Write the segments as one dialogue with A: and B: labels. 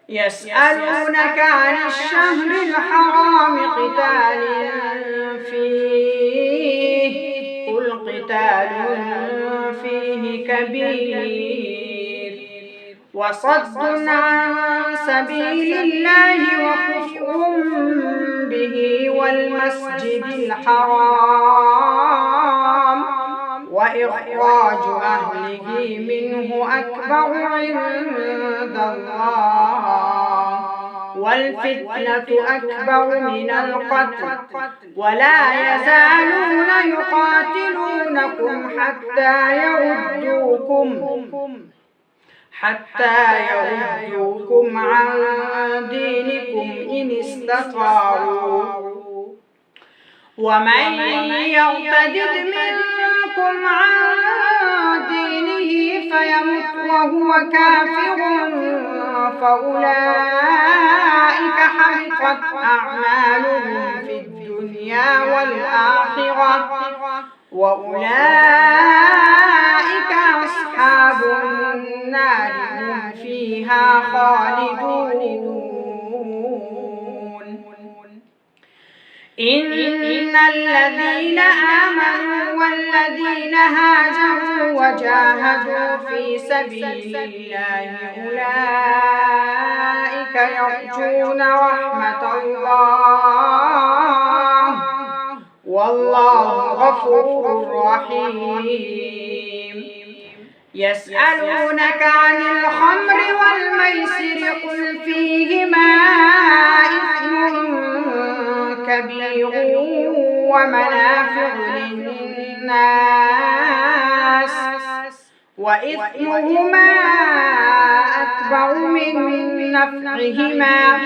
A: يسألونك عن الشهر الحرام قتال فيه قل قتال فيه كبير وصد عن سبيل الله وكفر به والمسجد الحرام وإخراج أهله منه أكبر عند الله والفتنة أكبر من القتل ولا يزالون يقاتلونكم حتى يردوكم عن دينكم إن استطاعوا ومن يرتد منكم عن دينه فيمت وهو كافر فأولئك حبطت أعمالهم في الدنيا والآخرة وأولئك أصحاب النار هم فيها خالدون. إن الذين آمنوا والذين هاجروا وجاهدوا في سبيل الله أولئك يرجون رحمة الله والله غفور رحيم. يسألونك عن الخمر والميسر قل فيهما إثم كبير ومنافع للناس وإثمهما أكبر من نفعهما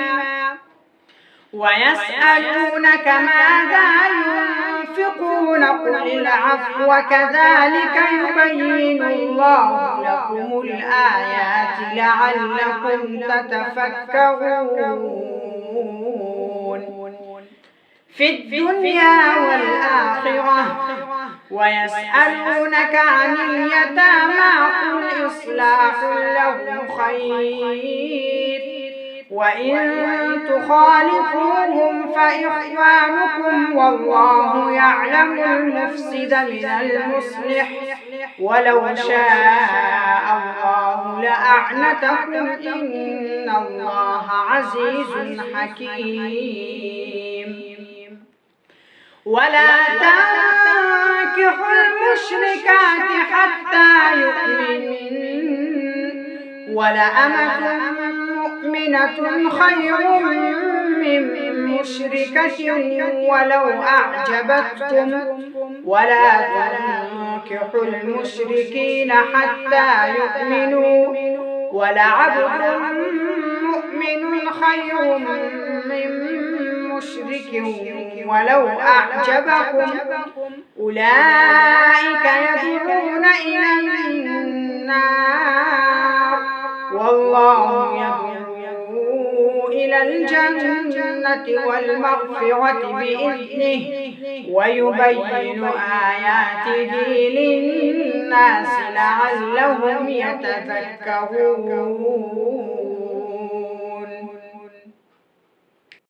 A: ويسألونك ماذا ينفقون قل العفو كذلك يبين الله لكم الآيات لعلكم تتفكرون في الدنيا والآخرة. ويسألونك عن اليتامى قل إصلاح لهم خير وإن تخالطوهم فإخوانكم والله يعلم المفسد من المصلح ولو شاء الله لأعنتكم إن الله عزيز حكيم. ولا تنكحوا المشركات حتى يؤمنن ولأمة مؤمنة خير من مشركة ولو أعجبتكم ولا تنكحوا المشركين حتى يؤمنوا ولعبد مؤمن خير من مشرك ولو أعجبكم أولئك يدعون إلى النار والله يدعو إلى الجنة والمغفرة بإذنه ويبين آياته للناس لعلهم يتذكرون.